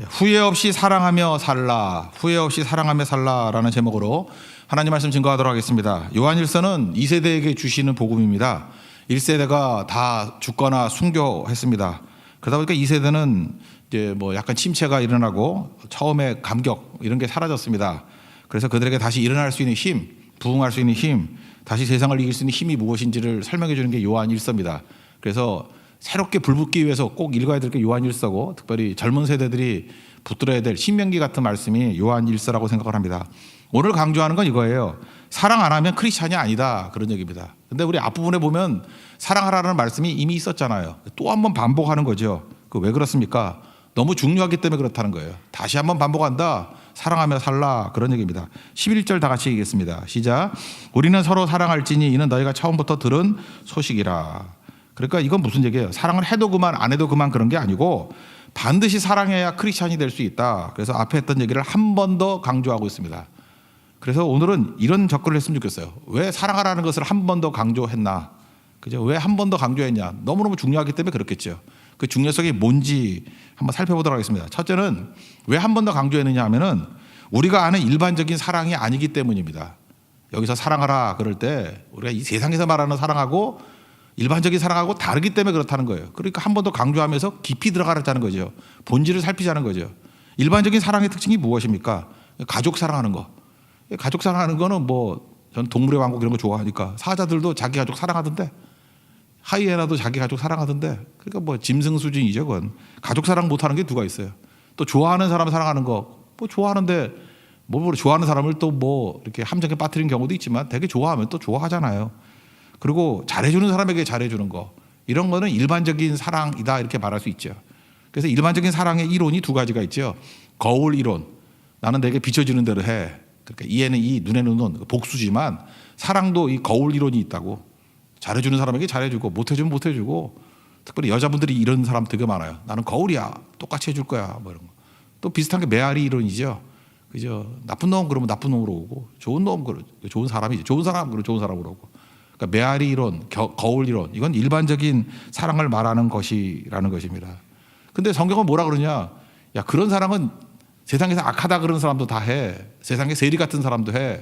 후회 없이 사랑하며 살라, 후회 없이 사랑하며 살라라는 제목으로 하나님 말씀 증거하도록 하겠습니다. 요한일서는 2세대에게 주시는 복음입니다. 1세대가 다 죽거나 순교했습니다. 그러다 보니까 2세대는 이제 뭐 약간 침체가 일어나고 처음에 감격 이런 게 사라졌습니다. 그래서 그들에게 다시 일어날 수 있는 힘, 부흥할 수 있는 힘, 다시 세상을 이길 수 있는 힘이 무엇인지를 설명해 주는 게 요한일서입니다. 그래서 새롭게 불붙기 위해서 꼭 읽어야 될 게 요한일서고, 특별히 젊은 세대들이 붙들어야 될 신명기 같은 말씀이 요한일서라고 생각을 합니다. 오늘 강조하는 건 이거예요. 사랑 안 하면 크리스찬이 아니다, 그런 얘기입니다. 근데 우리 앞부분에 보면 사랑하라는 말씀이 이미 있었잖아요. 또 한 번 반복하는 거죠. 그 왜 그렇습니까? 너무 중요하기 때문에 그렇다는 거예요. 다시 한번 반복한다. 사랑하며 살라, 그런 얘기입니다. 11절 다 같이 읽겠습니다. 시작. 우리는 서로 사랑할지니 이는 너희가 처음부터 들은 소식이라. 그러니까 이건 무슨 얘기예요? 사랑을 해도 그만 안 해도 그만 그런 게 아니고 반드시 사랑해야 크리스찬이 될 수 있다. 그래서 앞에 했던 얘기를 한 번 더 강조하고 있습니다. 그래서 오늘은 이런 접근을 했으면 좋겠어요. 왜 사랑하라는 것을 한 번 더 강조했나? 그죠? 왜 한 번 더 강조했냐? 너무너무 중요하기 때문에 그렇겠죠. 그 중요성이 뭔지 한번 살펴보도록 하겠습니다. 첫째는 왜 한 번 더 강조했느냐 하면은 우리가 아는 일반적인 사랑이 아니기 때문입니다. 여기서 사랑하라 그럴 때 우리가 이 세상에서 말하는 사랑하고 일반적인 사랑하고 다르기 때문에 그렇다는 거예요. 그러니까 한 번 더 강조하면서 깊이 들어가라는 거죠. 본질을 살피자는 거죠. 일반적인 사랑의 특징이 무엇입니까? 가족 사랑하는 거. 가족 사랑하는 거는 뭐 전 동물의 왕국 이런 거 좋아하니까 사자들도 자기 가족 사랑하던데, 하이에나도 자기 가족 사랑하던데, 그러니까 뭐 짐승 수준이죠. 그건 가족 사랑 못하는 게 누가 있어요. 또 좋아하는 사람 사랑하는 거, 뭐 좋아하는데 뭐 좋아하는 사람을 또 뭐 이렇게 함정에 빠뜨리는 경우도 있지만 되게 좋아하면 또 좋아하잖아요. 그리고 잘해주는 사람에게 잘해주는 거, 이런 거는 일반적인 사랑이다 이렇게 말할 수 있죠. 그래서 일반적인 사랑의 이론이 두 가지가 있죠. 거울 이론, 나는 내게 비춰지는 대로 해. 그러니까 이에는 이, 눈에는 눈, 복수지만 사랑도 이 거울 이론이 있다고. 잘해주는 사람에게 잘해주고 못해주면 못해주고, 특별히 여자분들이 이런 사람 되게 많아요. 나는 거울이야, 똑같이 해줄 거야, 뭐 이런 거. 또 비슷한 게 메아리 이론이죠. 그죠? 나쁜 놈 그러면 나쁜 놈으로 오고, 좋은 놈 그러 좋은 사람이죠. 좋은 사람 그러면 좋은 사람으로 오고. 그러니까 메아리 이론, 거울 이론, 이건 일반적인 사랑을 말하는 것이라는 것입니다. 근데 성경은 뭐라 그러냐? 야, 그런 사랑은 세상에서 악하다 그런 사람도 다 해. 세상에 세리 같은 사람도 해.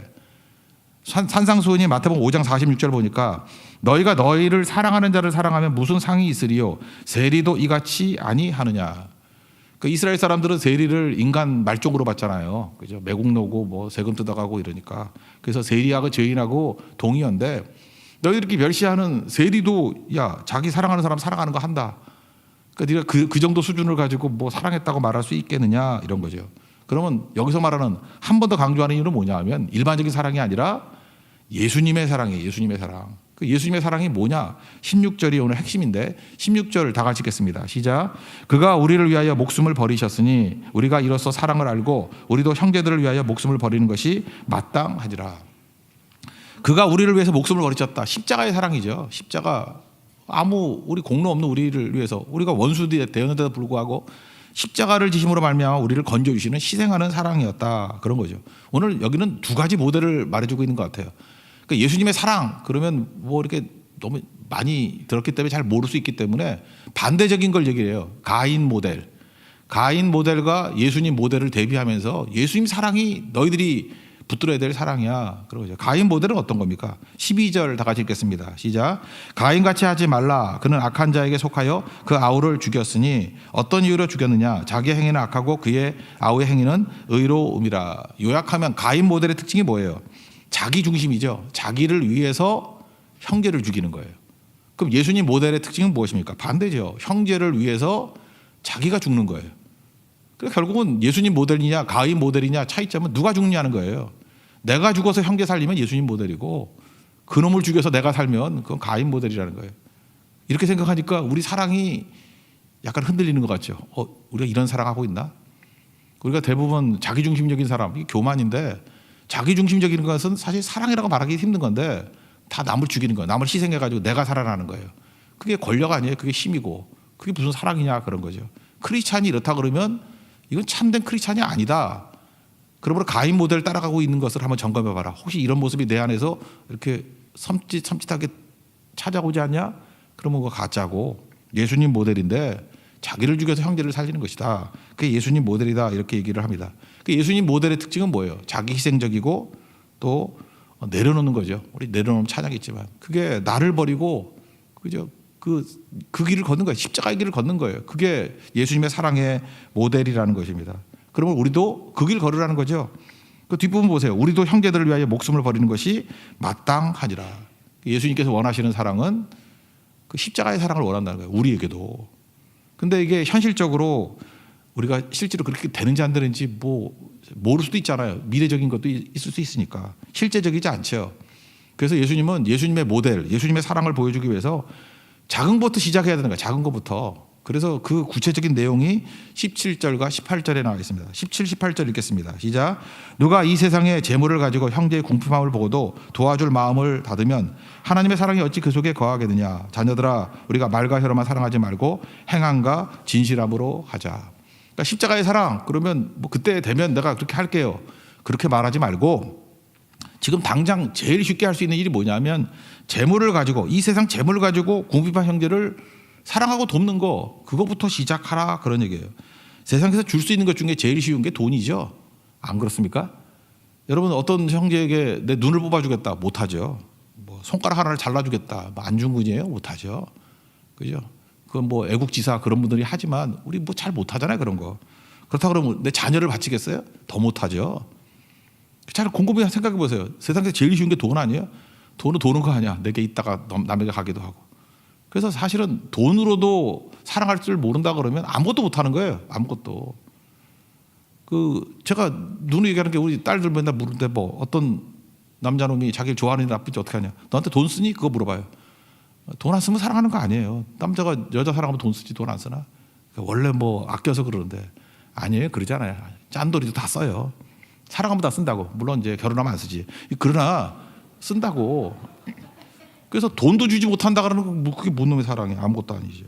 산상수훈이 마태복음 5장 46절 보니까 너희가 너희를 사랑하는 자를 사랑하면 무슨 상이 있으리요? 세리도 이같이 아니하느냐? 그 이스라엘 사람들은 세리를 인간 말종으로 봤잖아요. 그죠? 매국노고 뭐 세금 뜯어가고 이러니까. 그래서 세리하고 죄인하고 동의어인데, 너희들이 이렇게 멸시하는 세리도 야, 자기 사랑하는 사람 사랑하는 거 한다. 그러니까 네가 그 정도 수준을 가지고 뭐 사랑했다고 말할 수 있겠느냐, 이런 거죠. 그러면 여기서 말하는 한 번 더 강조하는 이유는 뭐냐 하면 일반적인 사랑이 아니라 예수님의 사랑이에요. 예수님의 사랑. 그 예수님의 사랑이 뭐냐? 16절이 오늘 핵심인데 16절 다 같이 읽겠습니다. 시작. 그가 우리를 위하여 목숨을 버리셨으니 우리가 이로써 사랑을 알고 우리도 형제들을 위하여 목숨을 버리는 것이 마땅하지라. 그가 우리를 위해서 목숨을 버리셨다. 십자가의 사랑이죠. 십자가. 우리 공로 없는 우리를 위해서, 우리가 원수 되었는데도 불구하고 십자가를 지심으로 말미암아 우리를 건져주시는 희생하는 사랑이었다, 그런 거죠. 오늘 여기는 두 가지 모델을 말해주고 있는 것 같아요. 그러니까 예수님의 사랑 그러면 뭐 이렇게 너무 많이 들었기 때문에 잘 모를 수 있기 때문에 반대적인 걸 얘기를 해요. 가인 모델과 예수님 모델을 대비하면서 예수님 사랑이 너희들이 붙들어야 될 사랑이야, 그런 거죠. 가인 모델은 어떤 겁니까? 12절 다 같이 읽겠습니다. 시작. 가인같이 하지 말라. 그는 악한 자에게 속하여 그 아우를 죽였으니 어떤 이유로 죽였느냐? 자기 행위는 악하고 그의 아우의 행위는 의로움이라. 요약하면 가인 모델의 특징이 뭐예요? 자기 중심이죠. 자기를 위해서 형제를 죽이는 거예요. 그럼 예수님 모델의 특징은 무엇입니까? 반대죠. 형제를 위해서 자기가 죽는 거예요. 그러니까 결국은 예수님 모델이냐 가인 모델이냐 차이점은 누가 죽느냐는 거예요. 내가 죽어서 형제 살리면 예수님 모델이고, 그놈을 죽여서 내가 살면 그건 가인 모델이라는 거예요. 이렇게 생각하니까 우리 사랑이 약간 흔들리는 것 같죠. 우리가 이런 사랑하고 있나? 우리가 대부분 자기중심적인 사람, 이게 교만인데, 자기중심적인 것은 사실 사랑이라고 말하기 힘든 건데 다 남을 죽이는 거예요. 남을 희생해가지고 내가 살아나는 거예요. 그게 권력 아니에요. 그게 힘이고, 그게 무슨 사랑이냐, 그런 거죠. 크리스찬이 이렇다 그러면 이건 참된 크리스찬이 아니다. 그러므로 가인 모델을 따라가고 있는 것을 한번 점검해봐라. 혹시 이런 모습이 내 안에서 이렇게 섬찟하게 찾아오지 않냐? 그러면 그거 가짜고, 예수님 모델인데 자기를 죽여서 형제를 살리는 것이다. 그게 예수님 모델이다. 이렇게 얘기를 합니다. 그 예수님 모델의 특징은 뭐예요? 자기 희생적이고 또 내려놓는 거죠. 우리 내려놓으면 찬양이 있지만 그게 나를 버리고 그죠? 그 길을 걷는 거예요. 십자가의 길을 걷는 거예요. 그게 예수님의 사랑의 모델이라는 것입니다. 그러면 우리도 그 길 걸으라는 거죠. 그 뒷부분 보세요. 우리도 형제들을 위하여 목숨을 버리는 것이 마땅하니라. 예수님께서 원하시는 사랑은 그 십자가의 사랑을 원한다는 거예요. 우리에게도. 근데 이게 현실적으로 우리가 실제로 그렇게 되는지 안 되는지 뭐 모를 수도 있잖아요. 미래적인 것도 있을 수 있으니까. 실제적이지 않죠. 그래서 예수님은 예수님의 모델, 예수님의 사랑을 보여주기 위해서 작은 것부터 시작해야 되는 거예요. 작은 것부터. 그래서 그 구체적인 내용이 17절과 18절에 나와 있습니다. 17, 18절 읽겠습니다. 시작. 누가 이 세상의 재물을 가지고 형제의 궁핍함을 보고도 도와줄 마음을 닫으면 하나님의 사랑이 어찌 그 속에 거하겠느냐. 자녀들아 우리가 말과 혀로만 사랑하지 말고 행함과 진실함으로 하자. 그러니까 십자가의 사랑 그러면 뭐 그때 되면 내가 그렇게 할게요. 그렇게 말하지 말고 지금 당장 제일 쉽게 할 수 있는 일이 뭐냐면 재물을 가지고 이 세상 재물을 가지고 궁핍한 형제를 사랑하고 돕는 거 그거부터 시작하라 그런 얘기예요. 세상에서 줄 수 있는 것 중에 제일 쉬운 게 돈이죠. 안 그렇습니까? 여러분 어떤 형제에게 내 눈을 뽑아주겠다 못하죠. 뭐 손가락 하나를 잘라주겠다 안중근이에요 못하죠. 그죠? 그건 뭐 애국지사 그런 분들이 하지만 우리 뭐 잘 못하잖아요 그런 거. 그렇다고 그러면 내 자녀를 바치겠어요? 더 못하죠. 잘 곰곰이 생각해 보세요. 세상에서 제일 쉬운 게 돈 아니에요? 돈은 도는 거 아니야. 내게 있다가 남에게 가기도 하고. 그래서 사실은 돈으로도 사랑할 줄 모른다 그러면 아무것도 못하는 거예요. 아무것도. 그 제가 누누이 얘기하는 게 우리 딸들 맨날 물는데 뭐 어떤 남자놈이 자기를 좋아하는 일 나쁘지 어떻게 하냐. 너한테 돈 쓰니? 그거 물어봐요. 돈 안 쓰면 사랑하는 거 아니에요. 남자가 여자 사랑하면 돈 쓰지 돈 안 쓰나? 원래 뭐 아껴서 그러는데 아니에요. 그러잖아요. 짠돌이도 다 써요. 사랑하면 다 쓴다고. 물론 이제 결혼하면 안 쓰지. 그러나 쓴다고. 그래서 돈도 주지 못한다 그러는 거 그게 뭔 놈의 사랑이야. 아무것도 아니죠.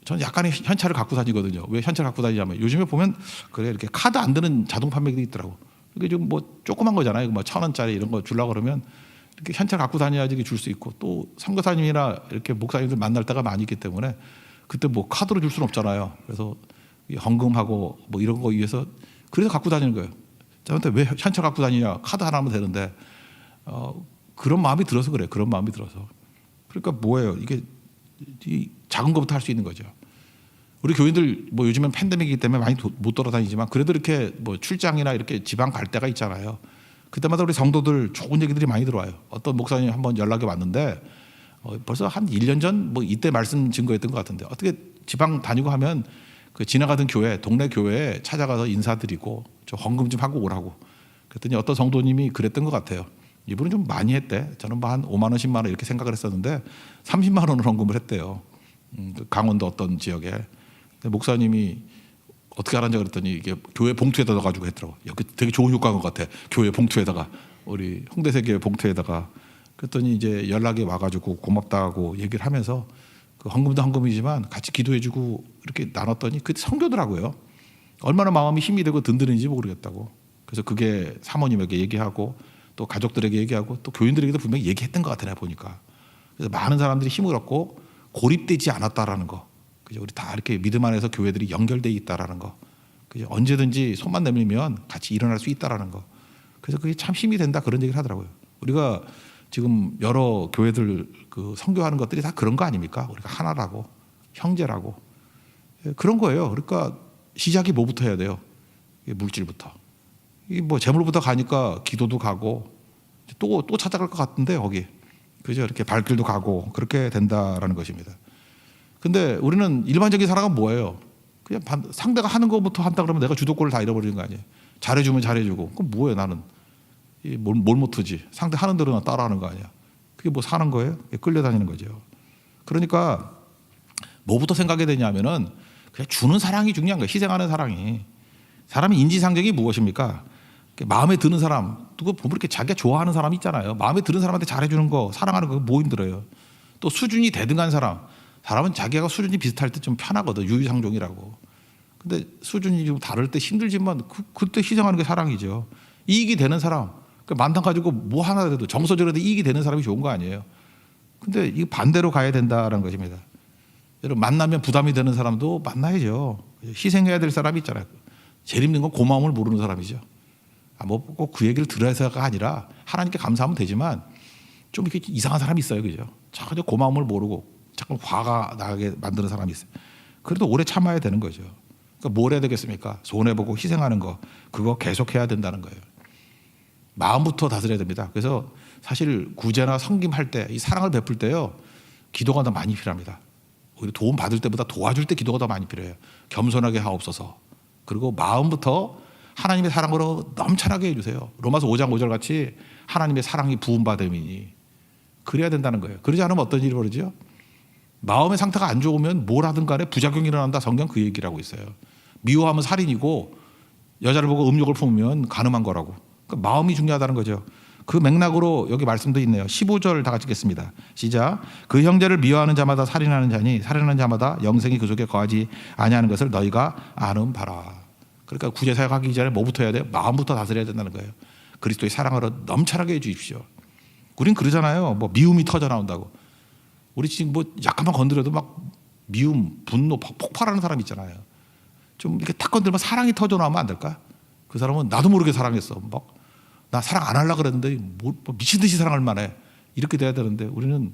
저는 약간의 현찰을 갖고 다니거든요. 왜 현찰을 갖고 다니냐면 요즘에 보면 그래 이렇게 카드 안 드는 자동 판매기도 있더라고. 이게 좀 뭐 조그만 거잖아요. 뭐 1,000원짜리 이런 거 주려고 그러면 이렇게 현찰 갖고 다녀야지 줄 수 있고 또 선교사님이나 이렇게 목사님들 만날 때가 많이 있기 때문에 그때 뭐 카드로 줄 수는 없잖아요. 그래서 헌금하고 뭐 이런 거 위해서 그래서 갖고 다니는 거예요. 저한테 왜 현찰 갖고 다니냐? 카드 하나 하면 되는데 그런 마음이 들어서 그래. 그런 마음이 들어서. 그러니까 뭐예요? 이게 이 작은 것부터 할 수 있는 거죠. 우리 교인들 뭐 요즘엔 팬데믹이기 때문에 많이 못 돌아다니지만 그래도 이렇게 뭐 출장이나 이렇게 지방 갈 때가 있잖아요. 그때마다 우리 성도들 좋은 얘기들이 많이 들어와요. 어떤 목사님 한번 연락이 왔는데 벌써 한 1년 전 뭐 이때 말씀 증거했던 것 같은데 어떻게 지방 다니고 하면 그 지나가던 교회, 동네 교회에 찾아가서 인사드리고 좀 헌금 좀 하고 오라고. 그랬더니 어떤 성도님이 그랬던 것 같아요. 이분은 좀 많이 했대. 저는 뭐 한 5만 원, 10만 원 이렇게 생각을 했었는데 30만 원을 헌금을 했대요. 강원도 어떤 지역에. 목사님이 어떻게 하는지 그랬더니 이게 교회 봉투에다 넣어가지고 했더라고. 여기 되게 좋은 효과인 것 같아. 교회 봉투에다가 우리 홍대세교회 봉투에다가. 그랬더니 이제 연락이 와가지고 고맙다고 얘기를 하면서 그 헌금도 헌금이지만 같이 기도해주고 이렇게 나눴더니 그 성교더라고요. 얼마나 마음이 힘이 되고 든든한지 모르겠다고. 그래서 그게 사모님에게 얘기하고 또 가족들에게 얘기하고 또 교인들에게도 분명히 얘기했던 것 같아 보니까. 그래서 많은 사람들이 힘을 얻고 고립되지 않았다라는 거. 그죠? 우리 다 이렇게 믿음 안에서 교회들이 연결돼 있다라는 거. 그죠? 언제든지 손만 내밀면 같이 일어날 수 있다라는 거. 그래서 그게 참 힘이 된다 그런 얘기를 하더라고요. 우리가 지금 여러 교회들 그 선교하는 것들이 다 그런 거 아닙니까? 우리가 하나라고 형제라고 그런 거예요. 그러니까 시작이 뭐부터 해야 돼요? 물질부터. 이 뭐 재물부터 가니까 기도도 가고 또 찾아갈 것 같은데 거기 그죠? 이렇게 발길도 가고 그렇게 된다라는 것입니다. 근데 우리는 일반적인 사랑은 뭐예요? 그냥 상대가 하는 것부터 한다 그러면 내가 주도권을 다 잃어버리는 거 아니에요? 잘해주면 잘해주고 그럼 뭐예요 나는? 뭘 못하지? 상대 하는 대로 나 따라하는 거 아니야? 그게 뭐 사는 거예요? 끌려다니는 거죠. 그러니까 뭐부터 생각해야 되냐면은 그냥 주는 사랑이 중요한 거예요. 희생하는 사랑이. 사람의 인지상정이 무엇입니까? 마음에 드는 사람, 누구 보면 이렇게 자기가 좋아하는 사람 있잖아요. 마음에 드는 사람한테 잘해주는 거, 사랑하는 거 뭐 힘들어요. 또 수준이 대등한 사람, 사람은 자기가 수준이 비슷할 때 좀 편하거든. 유유상종이라고. 근데 수준이 좀 다를 때 힘들지만 그때 희생하는 게 사랑이죠. 이익이 되는 사람, 만당 가지고 뭐 하나라도 정서적으로 이익이 되는 사람이 좋은 거 아니에요. 근데 이 반대로 가야 된다는 것입니다. 여러분 만나면 부담이 되는 사람도 만나야죠. 희생해야 될 사람이 있잖아요. 제일 힘든 건 고마움을 모르는 사람이죠. 뭐 꼭 그 얘기를 들어야가 아니라 하나님께 감사하면 되지만 좀 이렇게 이상한 사람이 있어요, 그죠? 전혀 고마움을 모르고 자꾸 화가 나게 만드는 사람이 있어요. 그래도 오래 참아야 되는 거죠. 그러니까 뭘 해야 되겠습니까? 손해보고 희생하는 거, 그거 계속해야 된다는 거예요. 마음부터 다스려야 됩니다. 그래서 사실 구제나 섬김할 때, 이 사랑을 베풀 때요, 기도가 더 많이 필요합니다. 오히려 도움 받을 때보다 도와줄 때 기도가 더 많이 필요해요. 겸손하게 하옵소서. 그리고 마음부터 하나님의 사랑으로 넘쳐나게 해주세요. 로마서 5장 5절 같이 하나님의 사랑이 부음받음이니 그래야 된다는 거예요. 그러지 않으면 어떤 일이 벌어지죠? 마음의 상태가 안 좋으면 뭘 하든 간에 부작용이 일어난다. 성경 그 얘기라고 있어요. 미워하면 살인이고 여자를 보고 음욕을 품으면 간음한 거라고. 그러니까 마음이 중요하다는 거죠. 그 맥락으로 여기 말씀도 있네요. 15절 다 같이 읽겠습니다. 시작. 그 형제를 미워하는 자마다 살인하는 자니 살인하는 자마다 영생이 그 속에 거하지 아니하는 것을 너희가 아는 바라. 그러니까 구제사역하기 전에 뭐부터 해야 돼요? 마음부터 다스려야 된다는 거예요. 그리스도의 사랑으로 넘쳐나게 해 주십시오. 우린 그러잖아요. 뭐 미움이 터져 나온다고. 우리 지금 뭐 약간만 건드려도 막 미움, 분노 폭발하는 사람 있잖아요. 좀 이렇게 탁 건들면 사랑이 터져 나오면 안 될까? 그 사람은 나도 모르게 사랑했어. 막 나 사랑 안 하려고 그랬는데 뭐 미친 듯이 사랑할 만해. 이렇게 돼야 되는데 우리는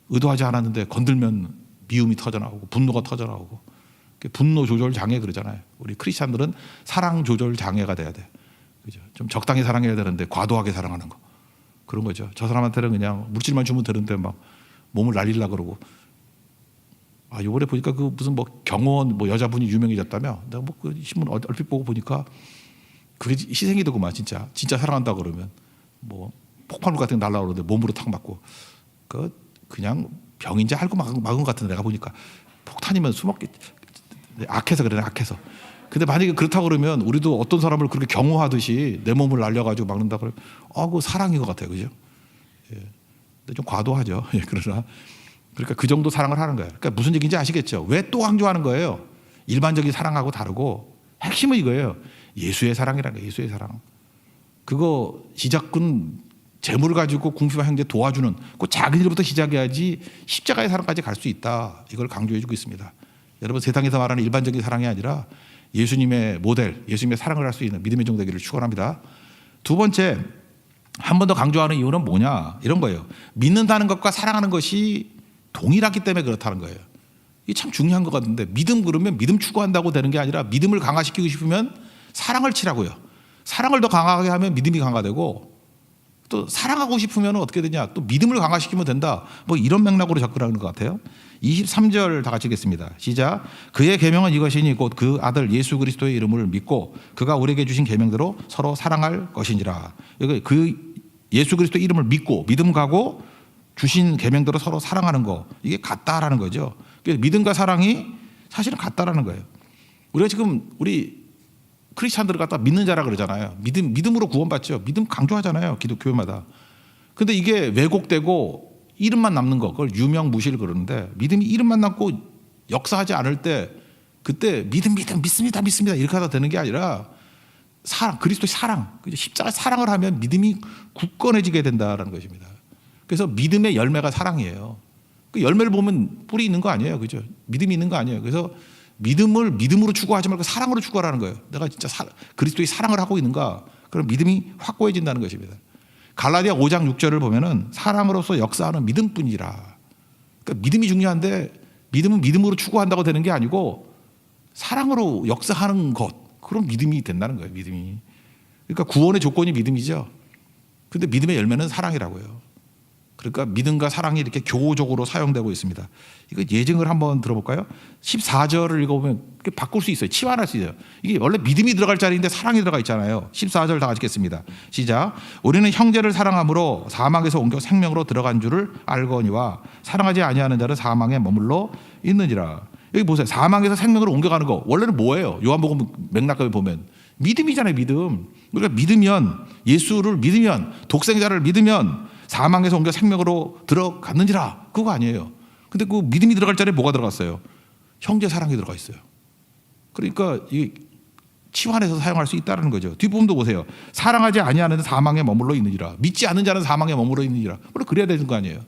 의도하지 않았는데 건들면 미움이 터져 나오고 분노가 터져 나오고. 분노 조절 장애 그러잖아요. 우리 크리스찬들은 사랑 조절 장애가 돼야 돼. 그죠? 좀 적당히 사랑해야 되는데 과도하게 사랑하는 거. 그런 거죠. 저 사람한테는 그냥 물질만 주면 되는데 막 몸을 날리려고 그러고. 아, 요번에 보니까 그 무슨 뭐 경호원 뭐 여자분이 유명해졌다며. 내가 뭐 그 신문 얼핏 보고 보니까 그게 희생이 되고만 진짜 사랑한다 그러면 뭐 폭발물 같은 거 날라오는데 몸으로 탁 맞고 그냥 병인지 알고 막은 것 같은데 내가 보니까 폭탄이면 수먹기 악해서 그래 악해서. 근데 만약에 그렇다고 그러면 우리도 어떤 사람을 그렇게 경호하듯이 내 몸을 날려가지고 막는다 그러면 그거 사랑인 것 같아요, 그죠? 예. 근데 좀 과도하죠. 예, 그러나 그러니까 그 정도 사랑을 하는 거예요. 그러니까 무슨 얘기인지 아시겠죠? 왜 또 강조하는 거예요? 일반적인 사랑하고 다르고 핵심은 이거예요. 예수의 사랑이라는 거예요. 예수의 사랑. 그거 시작은 재물을 가지고 궁핍한 형제 도와주는 그 작은 일부터 시작해야지 십자가의 사랑까지 갈 수 있다. 이걸 강조해주고 있습니다. 여러분 세상에서 말하는 일반적인 사랑이 아니라 예수님의 모델, 예수님의 사랑을 할 수 있는 믿음의 종 되기를 축원합니다. 두 번째, 한 번 더 강조하는 이유는 뭐냐? 이런 거예요. 믿는다는 것과 사랑하는 것이 동일하기 때문에 그렇다는 거예요. 이게 참 중요한 것 같은데 믿음 그러면 믿음 추구한다고 되는 게 아니라 믿음을 강화시키고 싶으면 사랑을 치라고요. 사랑을 더 강하게 하면 믿음이 강화되고 또 사랑하고 싶으면 어떻게 되냐? 또 믿음을 강화시키면 된다. 뭐 이런 맥락으로 접근하는 것 같아요. 23절 다 같이 읽겠습니다. 시작. 그의 계명은 이것이니 곧 그 아들 예수 그리스도의 이름을 믿고 그가 우리에게 주신 계명대로 서로 사랑할 것이니라. 여기 그 예수 그리스도의 이름을 믿고 믿음 가고 주신 계명대로 서로 사랑하는 거 이게 같다라는 거죠. 믿음과 사랑이 사실은 같다라는 거예요. 우리가 지금 우리 크리스찬들을 갖다 믿는 자라 그러잖아요. 믿음으로 구원받죠. 믿음 강조하잖아요. 기독교마다. 근데 이게 왜곡되고 이름만 남는 거, 그걸 유명무실 그러는데 믿음이 이름만 남고 역사하지 않을 때 그때 믿습니다 이렇게 하다 되는 게 아니라 사랑, 그리스도의 사랑, 십자가 사랑을 하면 믿음이 굳건해지게 된다라는 것입니다. 그래서 믿음의 열매가 사랑이에요. 그 열매를 보면 뿌리 있는 거 아니에요, 그죠? 믿음이 있는 거 아니에요. 그래서 믿음을 믿음으로 추구하지 말고 사랑으로 추구하라는 거예요. 내가 진짜 그리스도의 사랑을 하고 있는가? 그럼 믿음이 확고해진다는 것입니다. 갈라디아 5장 6절을 보면은 사랑으로서 역사하는 믿음뿐이라. 그러니까 믿음이 중요한데 믿음은 믿음으로 추구한다고 되는 게 아니고 사랑으로 역사하는 것. 그럼 믿음이 된다는 거예요. 믿음이. 그러니까 구원의 조건이 믿음이죠. 근데 믿음의 열매는 사랑이라고요. 그러니까 믿음과 사랑이 이렇게 교호적으로 사용되고 있습니다. 이거 예증을 한번 들어볼까요? 14절을 읽어보면 바꿀 수 있어요. 치환할 수 있어요. 이게 원래 믿음이 들어갈 자리인데 사랑이 들어가 있잖아요. 14절 다 같이 읽겠습니다. 시작. 우리는 형제를 사랑함으로 사망에서 옮겨 생명으로 들어간 줄을 알거니와 사랑하지 아니하는 자는 사망에 머물러 있느니라. 여기 보세요. 사망에서 생명으로 옮겨가는 거 원래는 뭐예요? 요한복음 맥락을 보면 믿음이잖아요. 믿음. 우리가 믿으면 예수를 믿으면 독생자를 믿으면 사망에서 옮겨 생명으로 들어갔는지라. 그거 아니에요. 근데 그 믿음이 들어갈 자리에 뭐가 들어갔어요? 형제 사랑이 들어가 있어요. 그러니까 이 치환해서 사용할 수 있다는 거죠. 뒷부분도 보세요. 사랑하지 아니하는 사망에 머물러 있느니라. 믿지 않는 자는 사망에 머물러 있느니라. 원래 그래야 되는 거 아니에요.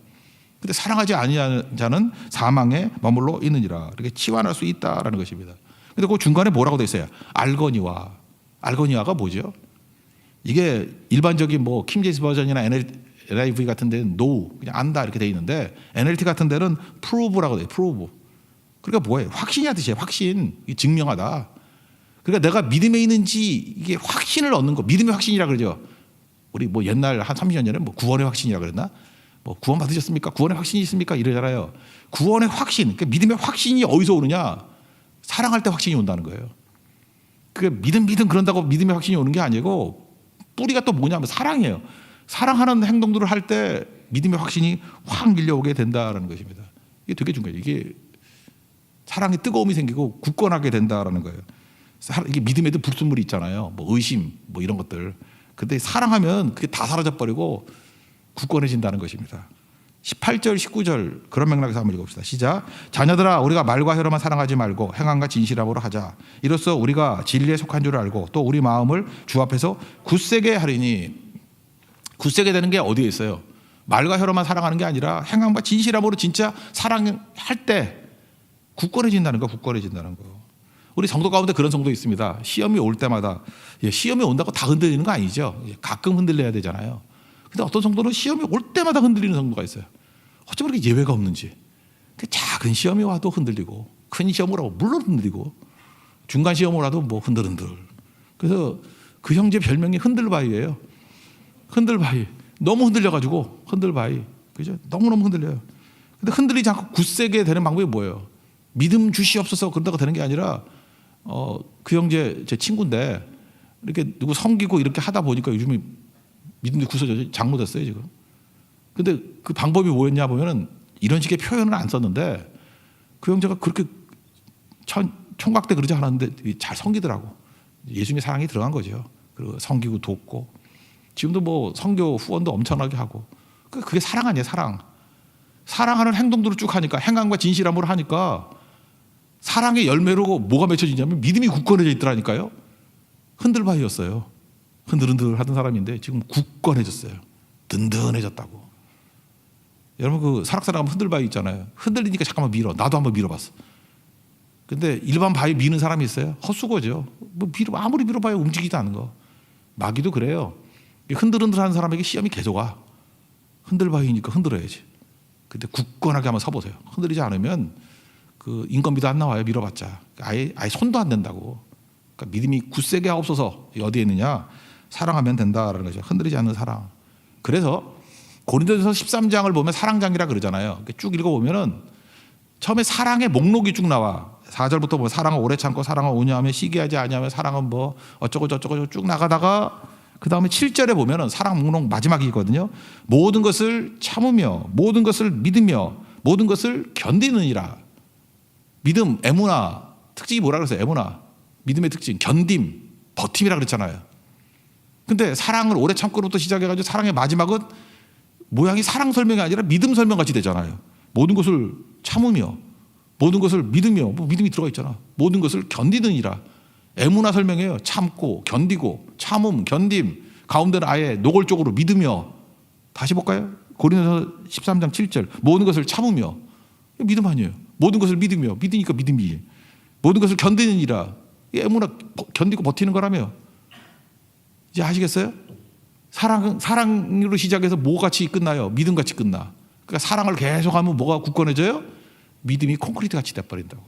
근데 사랑하지 아니하는 자는 사망에 머물러 있느니라. 이렇게 치환할 수 있다라는 것입니다. 근데 그 중간에 뭐라고 돼 있어요? 알거니와. 알거니와가 뭐죠? 이게 일반적인 뭐 킹제임스 버전이나 NIV 같은 데는 no, 그냥 안다 이렇게 돼 있는데 NLT 같은 데는 prove라고 돼. prove. 그러니까 뭐예요? 확신이란 뜻이에요. 확신. 증명하다. 그러니까 내가 믿음에 있는지 이게 확신을 얻는 거. 믿음의 확신이라 그러죠. 우리 뭐 옛날 한 30년 전에 뭐 구원의 확신이라 그랬나? 뭐 구원 받으셨습니까? 구원의 확신이 있습니까? 이러잖아요. 구원의 확신, 그러니까 믿음의 확신이 어디서 오느냐? 사랑할 때 확신이 온다는 거예요. 그 믿음 그런다고 믿음의 확신이 오는 게 아니고 뿌리가 또 뭐냐면 사랑이에요. 사랑하는 행동들을 할 때 믿음의 확신이 확 밀려오게 된다라는 것입니다. 이게 되게 중요해요. 이게 사랑에 뜨거움이 생기고 굳건하게 된다라는 거예요. 이게 믿음에도 불순물이 있잖아요. 뭐 의심, 뭐 이런 것들. 근데 사랑하면 그게 다 사라져 버리고 굳건해진다는 것입니다. 18절, 19절 그런 맥락에서 한번 읽어봅시다. 시작. 자녀들아, 우리가 말과 혀로만 사랑하지 말고 행함과 진실함으로 하자. 이로써 우리가 진리에 속한 줄 알고 또 우리 마음을 주 앞에서 굳세게 하리니. 굳세게 되는 게 어디에 있어요? 말과 혀로만 사랑하는 게 아니라 행함과 진실함으로 진짜 사랑할 때 굳건해진다는 거, 굳건해진다는 거. 우리 성도 가운데 그런 성도 있습니다. 시험이 올 때마다, 시험이 온다고 다 흔들리는 거 아니죠. 가끔 흔들려야 되잖아요. 근데 어떤 성도는 시험이 올 때마다 흔들리는 성도가 있어요. 어쩜 그렇게 예외가 없는지. 작은 시험이 와도 흔들리고, 큰 시험을 하고 물론 흔들리고, 중간 시험을 와도 뭐 흔들흔들. 그래서 그 형제 별명이 흔들바위예요. 흔들바위. 너무 흔들려가지고 흔들바위. 그죠? 너무너무 흔들려요. 근데 흔들리지 않고 굳세게 되는 방법이 뭐예요? 믿음 주시옵소서 그런다고 되는 게 아니라 그 형제 제 친구인데 이렇게 누구 섬기고 이렇게 하다 보니까 요즘에 믿음이 굳어져 장로됐어요 지금. 근데 그 방법이 뭐였냐 보면은 이런 식의 표현을 안 썼는데 그 형제가 그렇게 총각 때 그러지 않았는데 잘 섬기더라고. 예수님의 사랑이 들어간 거죠. 그리고 섬기고 돕고 지금도 뭐 선교 후원도 엄청나게 하고 그게 사랑 아니에요. 사랑. 사랑하는 행동들을 쭉 하니까 행함과 진실함으로 하니까 사랑의 열매로 뭐가 맺혀지냐면 믿음이 굳건해져 있더라니까요. 흔들바위였어요. 흔들흔들 하던 사람인데 지금 굳건해졌어요. 든든해졌다고. 여러분 그 사락사랑 흔들바위 있잖아요. 흔들리니까 잠깐만 밀어. 나도 한번 밀어봤어. 근데 일반 바위 미는 사람이 있어요. 헛수고죠. 뭐 아무리 밀어봐야 움직이지도 않는 거. 마귀도 그래요. 흔들흔들하는 사람에게 시험이 계속 와. 흔들바위니까 흔들어야지. 근데 굳건하게 한번 서보세요. 흔들리지 않으면 그 인건비도 안 나와요. 밀어봤자 아예 손도 안 댄다고. 그러니까 믿음이 굳세게 하옵소서. 어디에 있느냐? 사랑하면 된다라는 거죠. 흔들리지 않는 사랑. 그래서 고린도전서 13장을 보면 사랑장이라 그러잖아요. 쭉 읽어보면은 처음에 사랑의 목록이 쭉 나와. 4절부터 보면 사랑은 오래 참고 사랑은 온유하며 시기하지 아니하며 사랑은 뭐 어쩌고 저쩌고 쭉 나가다가 그 다음에 7절에 보면은 사랑 목록 마지막이거든요. 모든 것을 참으며 모든 것을 믿으며 모든 것을 견디느니라. 믿음, 에무나 특징이 뭐라 그랬어요? 에무나 믿음의 특징, 견딤, 버팀이라 그랬잖아요. 근데 사랑을 오래 참고로부터 시작해가지고 사랑의 마지막은 모양이 사랑 설명이 아니라 믿음 설명 같이 되잖아요. 모든 것을 참으며 모든 것을 믿으며 뭐 믿음이 들어가 있잖아. 모든 것을 견디느니라. 에무나 설명해요. 참고 견디고 참음 견딤 가운데는 아예 노골적으로 믿으며. 다시 볼까요? 고린도서 13장 7절 모든 것을 참으며. 믿음 아니에요. 모든 것을 믿으며. 믿으니까 믿음이. 모든 것을 견디느니라. 에무나 견디고 버티는 거라며. 이제 아시겠어요? 사랑으로 시작해서 뭐 같이 끝나요? 믿음 같이 끝나. 그러니까 사랑을 계속하면 뭐가 굳건해져요? 믿음이 콘크리트 같이 돼버린다고.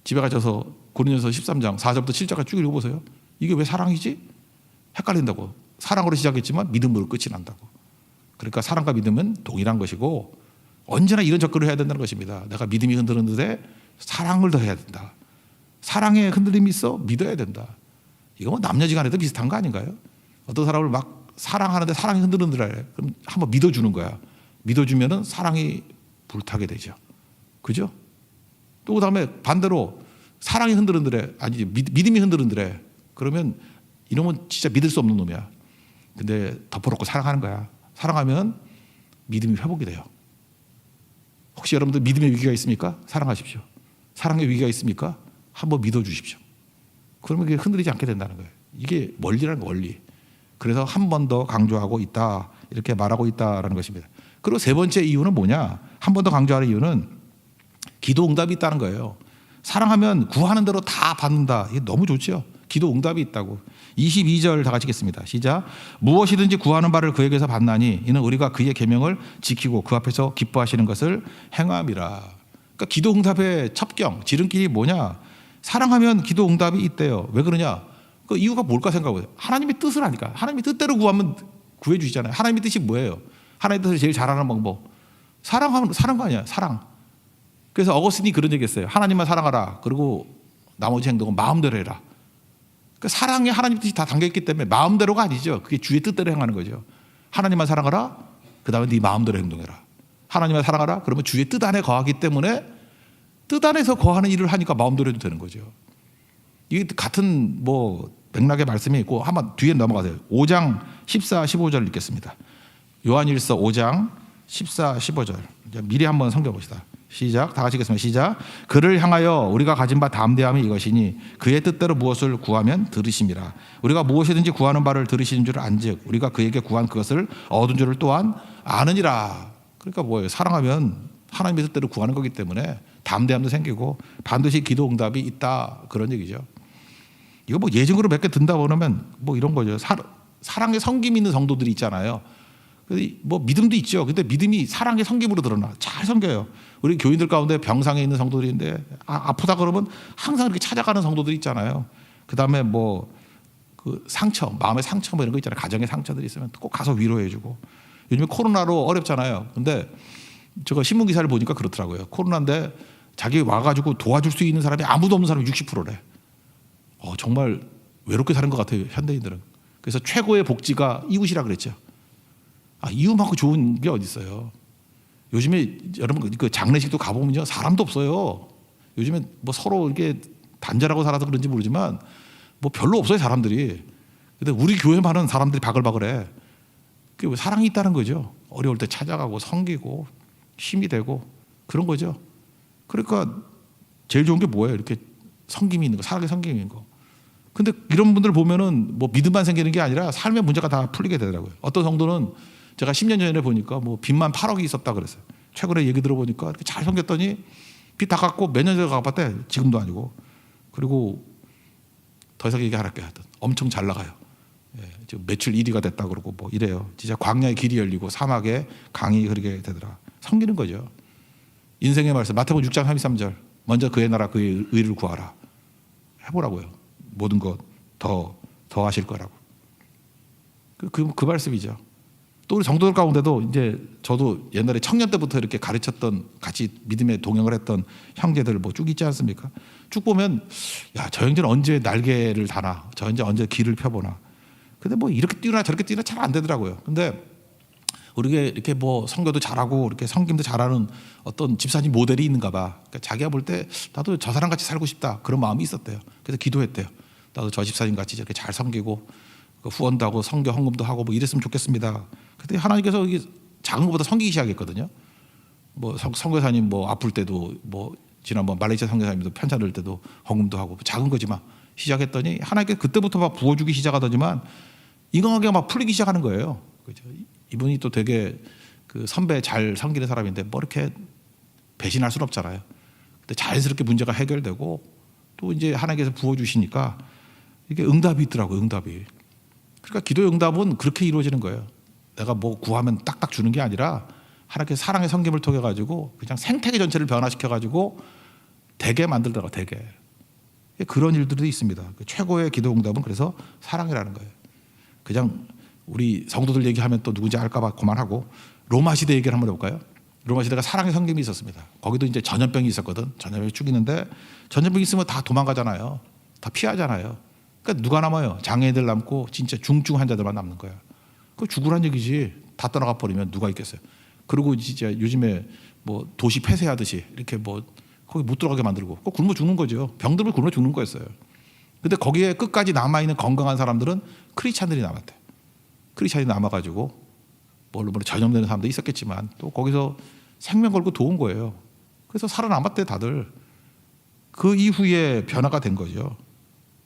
집에 가셔서 고린도서 13장 4절부터 7절까지 쭉 읽어보세요. 이게 왜 사랑이지? 헷갈린다고. 사랑으로 시작했지만 믿음으로 끝이 난다고. 그러니까 사랑과 믿음은 동일한 것이고 언제나 이런 접근을 해야 된다는 것입니다. 내가 믿음이 흔들리는데 사랑을 더 해야 된다. 사랑에 흔들림이 있어? 믿어야 된다. 이거 뭐 남녀지간에도 비슷한 거 아닌가요? 어떤 사람을 막 사랑하는데 사랑이 흔들흔들해. 그럼 한번 믿어주는 거야. 믿어주면은 사랑이 불타게 되죠. 그죠? 또 그다음에 반대로 사랑이 흔들흔들해. 아니 믿음이 흔들흔들해. 그러면 이놈은 진짜 믿을 수 없는 놈이야. 근데 덮어놓고 사랑하는 거야. 사랑하면 믿음이 회복이 돼요. 혹시 여러분들 믿음의 위기가 있습니까? 사랑하십시오. 사랑의 위기가 있습니까? 한번 믿어주십시오. 그러면 그게 흔들리지 않게 된다는 거예요. 이게 원리라는 거, 원리. 그래서 한 번 더 강조하고 있다. 이렇게 말하고 있다라는 것입니다. 그리고 세 번째 이유는 뭐냐? 한 번 더 강조하는 이유는 기도 응답이 있다는 거예요. 사랑하면 구하는 대로 다 받는다. 이게 너무 좋죠. 기도 응답이 있다고. 22절 다 같이 읽겠습니다. 시작. 무엇이든지 구하는 바를 그에게서 받나니 이는 우리가 그의 계명을 지키고 그 앞에서 기뻐하시는 것을 행함이라. 그러니까 기도 응답의 첩경, 지름길이 뭐냐? 사랑하면 기도 응답이 있대요. 왜 그러냐? 그 이유가 뭘까 생각해보세요. 하나님의 뜻을 하니까. 하나님의 뜻대로 구하면 구해 주시잖아요. 하나님의 뜻이 뭐예요? 하나님의 뜻을 제일 잘하는 방법. 사랑하면 사는 거 아니야. 사랑. 그래서 어거스틴이 그런 얘기 했어요. 하나님만 사랑하라. 그리고 나머지 행동은 마음대로 해라. 그러니까 사랑에 하나님 뜻이 다 담겨있기 때문에 마음대로가 아니죠. 그게 주의 뜻대로 행하는 거죠. 하나님만 사랑하라. 그 다음에 네 마음대로 행동해라. 하나님만 사랑하라. 그러면 주의 뜻 안에 거하기 때문에 뜻 안에서 거하는 일을 하니까 마음대로 해도 되는 거죠. 이게 같은 뭐 맥락의 말씀이 있고 한번 뒤에 넘어가세요. 5장 14, 15절 읽겠습니다. 요한일서 5장 14, 15절. 미리 한번 섬겨봅시다. 시작. 다 같이 읽겠습니다. 시작. 그를 향하여 우리가 가진 바 담대함이 이것이니 그의 뜻대로 무엇을 구하면 들으심이라. 우리가 무엇이든지 구하는 바를 들으시는 줄 안즉 우리가 그에게 구한 그것을 얻은 줄을 또한 아느니라. 그러니까 뭐예요? 사랑하면 하나님의 뜻대로 구하는 거기 때문에 담대함도 생기고 반드시 기도 응답이 있다. 그런 얘기죠. 이거 뭐 예증으로 몇 개 든다 보면 뭐 이런 거죠. 사랑에 섬김 있는 성도들이 있잖아요. 뭐 믿음도 있죠. 근데 믿음이 사랑의 섬김으로 드러나. 잘 섬겨요. 우리 교인들 가운데 병상에 있는 성도들인데 아프다 그러면 항상 이렇게 찾아가는 성도들이 있잖아요. 그다음에 뭐 그 상처, 마음의 상처 뭐 이런 거 있잖아요. 가정의 상처들이 있으면 꼭 가서 위로해주고. 요즘에 코로나로 어렵잖아요. 근데 제가 신문 기사를 보니까 그렇더라고요. 코로나인데 자기 와가지고 도와줄 수 있는 사람이 아무도 없는 사람이 60%래. 정말 외롭게 사는 것 같아요. 현대인들은. 그래서 최고의 복지가 이웃이라 그랬죠. 이웃만큼 좋은 게 어디 있어요. 요즘에 여러분 그 장례식도 가보면요 사람도 없어요. 요즘에 뭐 서로 이렇게 단절하고 살아서 그런지 모르지만 뭐 별로 없어요 사람들이. 근데 우리 교회만은 사람들이 바글바글해. 그게 사랑이 있다는 거죠. 어려울 때 찾아가고 섬기고 힘이 되고 그런 거죠. 그러니까 제일 좋은 게 뭐예요? 이렇게 섬김이 있는 거, 사랑의 섬김이 있는 거. 근데 이런 분들 보면은 뭐 믿음만 생기는 게 아니라 삶의 문제가 다 풀리게 되더라고요. 어떤 성도는 제가 10년 전에 보니까 뭐 빚만 8억이 있었다 그랬어요. 최근에 얘기 들어보니까 이렇게 잘 섬겼더니 빚 다 갚고 몇 년 전에 갚았대. 지금도 아니고. 그리고 더 이상 얘기 안 할게요. 엄청 잘 나가요. 지금 매출 1위가 됐다 그러고 뭐 이래요. 진짜 광야의 길이 열리고 사막에 강이 흐르게 되더라. 섬기는 거죠. 인생의 말씀 마태복음 6장 33절. 먼저 그의 나라 그의 의를 구하라. 해보라고요. 모든 것 더 하실 거라고. 그 말씀이죠. 또 우리 성도들 가운데도 이제 저도 옛날에 청년 때부터 이렇게 가르쳤던 같이 믿음에 동행을 했던 형제들 뭐 쭉 있지 않습니까? 쭉 보면 야, 저 형제는 언제 날개를 다나? 저 형제 언제 길을 펴보나? 근데 뭐 이렇게 뛰나 저렇게 뛰나 잘 안 되더라고요. 근데 우리가 이렇게 뭐 선교도 잘하고 이렇게 섬김도 잘하는 어떤 집사님 모델이 있는가 봐. 그러니까 자기가 볼 때 나도 저 사람 같이 살고 싶다 그런 마음이 있었대요. 그래서 기도했대요. 나도 저 집사님 같이 저렇게 잘 섬기고 후원도 하고 선교 헌금도 하고 뭐 이랬으면 좋겠습니다. 그때 하나님께서 이게 작은 것보다 섬기기 시작했거든요. 뭐 선교사님 뭐 아플 때도 뭐 지난번 말레이시아 선교사님도 편찮을 들 때도 헌금도 하고 작은 거지만 시작했더니 하나님께 그때부터 막 부어주기 시작하더니만 인간관계가 막 풀리기 시작하는 거예요. 그죠? 이분이 또 되게 그 선배 잘 섬기는 사람인데 뭐 이렇게 배신할 수는 없잖아요. 근데 자연스럽게 문제가 해결되고 또 이제 하나님께서 부어주시니까 이게 응답이 있더라고요. 응답이. 그러니까 기도의 응답은 그렇게 이루어지는 거예요. 내가 뭐 구하면 딱딱 주는 게 아니라 하나님께서 사랑의 섬김을 통해 가지고 그냥 생태계 전체를 변화시켜 가지고 되게 만들더라고요. 되게. 그런 일들도 있습니다. 최고의 기도 응답은 그래서 사랑이라는 거예요. 그냥 우리 성도들 얘기하면 또 누군지 알까 봐 그만하고 로마 시대 얘기를 한번 해볼까요? 로마 시대가 사랑의 섬김이 있었습니다. 거기도 이제 전염병이 있었거든. 전염병이 죽이는데 전염병이 있으면 다 도망가잖아요. 다 피하잖아요. 그러니까 누가 남아요? 장애인들 남고 진짜 중증 환자들만 남는 거야. 그거 죽으란 얘기지. 다 떠나가 버리면 누가 있겠어요. 그리고 진짜 요즘에 뭐 도시 폐쇄하듯이 이렇게 뭐 거기 못 들어가게 만들고 꼭 굶어 죽는 거죠. 병들면 굶어 죽는 거였어요. 근데 거기에 끝까지 남아있는 건강한 사람들은 크리스찬들이 남았대. 크리스찬이 남아가지고 물론 전염되는 사람도 있었겠지만 또 거기서 생명 걸고 도운 거예요. 그래서 살아남았대 다들. 그 이후에 변화가 된 거죠.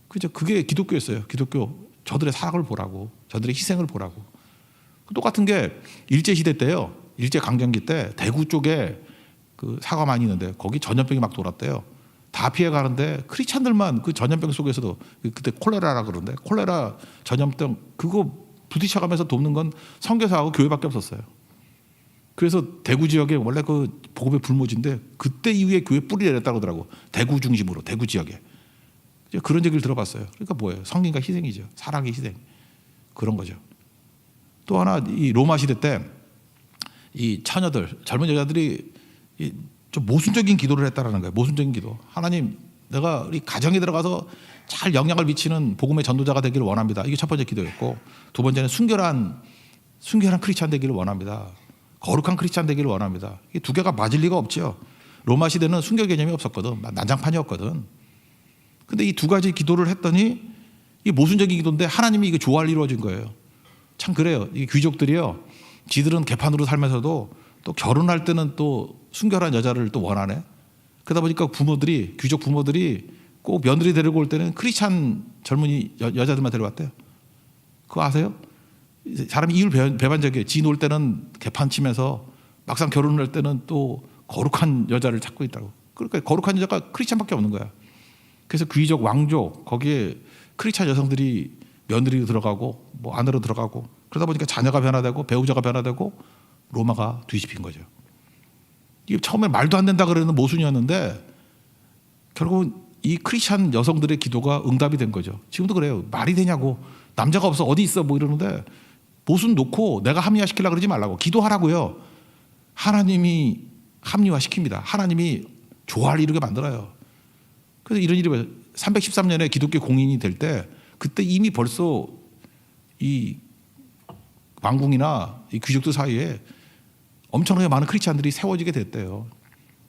그죠? 그게 기독교였어요. 기독교. 저들의 사랑을 보라고, 저들의 희생을 보라고. 똑같은 게 일제 시대 때요. 일제 강점기 때 대구 쪽에 그 사과 많이 있는데 거기 전염병이 막 돌았대요. 다 피해 가는데 크리스찬들만 그 전염병 속에서도 그때 콜레라라 그러는데 콜레라 전염병 그거 부딪혀가면서 돕는 건 선교사하고 교회밖에 없었어요. 그래서 대구 지역에 원래 그 복음의 불모지인데 그때 이후에 교회 뿌리 내렸다고 하더라고. 대구 중심으로 대구 지역에 그런 얘기를 들어봤어요. 그러니까 뭐예요? 성인과 희생이죠. 사랑의 희생 그런 거죠. 또 하나 이 로마 시대 때 이 처녀들 젊은 여자들이 좀 모순적인 기도를 했다라는 거예요. 모순적인 기도. 하나님, 내가 우리 가정에 들어가서 잘 영향을 미치는 복음의 전도자가 되기를 원합니다. 이게 첫 번째 기도였고, 두 번째는 순결한 크리스찬 되기를 원합니다. 거룩한 크리스찬 되기를 원합니다. 이 두 개가 맞을 리가 없죠. 로마 시대는 순결 개념이 없었거든. 난장판이었거든. 근데 이 두 가지 기도를 했더니 이 모순적인 기도인데 하나님이 이게 조화를 이루어진 거예요. 참 그래요. 이 귀족들이요. 지들은 개판으로 살면서도 또 결혼할 때는 또 순결한 여자를 또 원하네. 그러다 보니까 귀족 부모들이 꼭 며느리 데리고 올 때는 크리스찬 젊은이 여자들만 데려왔대요. 그거 아세요? 사람이 이율 배반적이에요. 지 놀 때는 개판 치면서 막상 결혼할 때는 또 거룩한 여자를 찾고 있다고. 그러니까 거룩한 여자가 크리스찬밖에 없는 거야. 그래서 귀족, 왕족 거기에 크리스찬 여성들이 며느리로 들어가고 뭐 아내로 들어가고 그러다 보니까 자녀가 변화되고 배우자가 변화되고 로마가 뒤집힌 거죠. 이게 처음에 말도 안 된다 그러는 모순이었는데 결국은 이 크리스찬 여성들의 기도가 응답이 된 거죠. 지금도 그래요. 말이 되냐고. 남자가 없어 어디 있어 뭐 이러는데 모순 놓고 내가 합리화시키려고 그러지 말라고. 기도하라고요. 하나님이 합리화시킵니다. 하나님이 조화를 이루게 만들어요. 그래서 이런 일이 313년에 기독교 공인이 될 때 그때 이미 벌써 이 왕궁이나 이 귀족들 사이에 엄청나게 많은 크리스찬들이 세워지게 됐대요.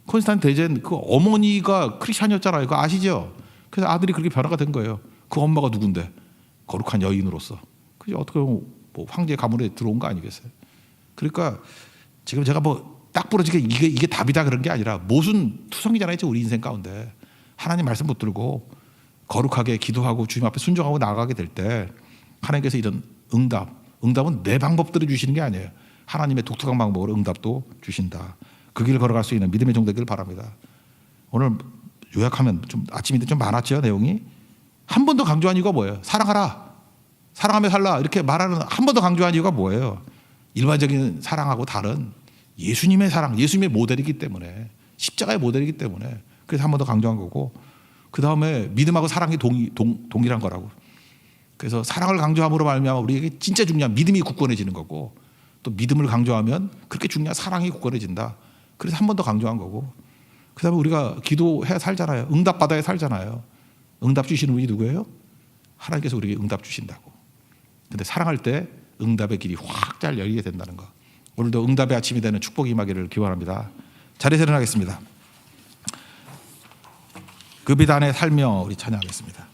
콘스탄틴 대제는 그 어머니가 크리스찬이었잖아요. 그거 아시죠? 그래서 아들이 그렇게 변화가 된 거예요. 그 엄마가 누군데? 거룩한 여인으로서. 그죠? 어떻게 보면 뭐 황제 가문에 들어온 거 아니겠어요? 그러니까 지금 제가 뭐 딱 부러지게 이게 답이다 그런 게 아니라 모순 투성이잖아요. 우리 인생 가운데. 하나님 말씀 붙들고 거룩하게 기도하고 주님 앞에 순종하고 나아가게 될 때 하나님께서 이런 응답은 내 방법대로 주시는 게 아니에요. 하나님의 독특한 방법으로 응답도 주신다. 그 길을 걸어갈 수 있는 믿음의 종 되기를 바랍니다. 오늘 요약하면 좀 아침인데 좀 많았죠 내용이. 한 번 더 강조한 이유가 뭐예요? 사랑하라, 사랑하며 살라 이렇게 말하는 한 번 더 강조한 이유가 뭐예요? 일반적인 사랑하고 다른 예수님의 사랑, 예수님의 모델이기 때문에 십자가의 모델이기 때문에 그래서 한 번 더 강조한 거고 그 다음에 믿음하고 사랑이 동일한 거라고. 그래서 사랑을 강조함으로 말미암아 우리에게 진짜 중요한 믿음이 굳건해지는 거고 또 믿음을 강조하면 그렇게 중요한 사랑이 굳건해진다. 그래서 한 번 더 강조한 거고 그 다음에 우리가 기도해 살잖아요. 응답받아야 살잖아요. 응답 주시는 분이 누구예요? 하나님께서 우리에게 응답 주신다고. 근데 사랑할 때 응답의 길이 확 잘 열리게 된다는 거. 오늘도 응답의 아침이 되는 축복이 임하기를 기원합니다. 자리에서 일어나겠습니다. 그 비단에 살며 우리 찬양하겠습니다.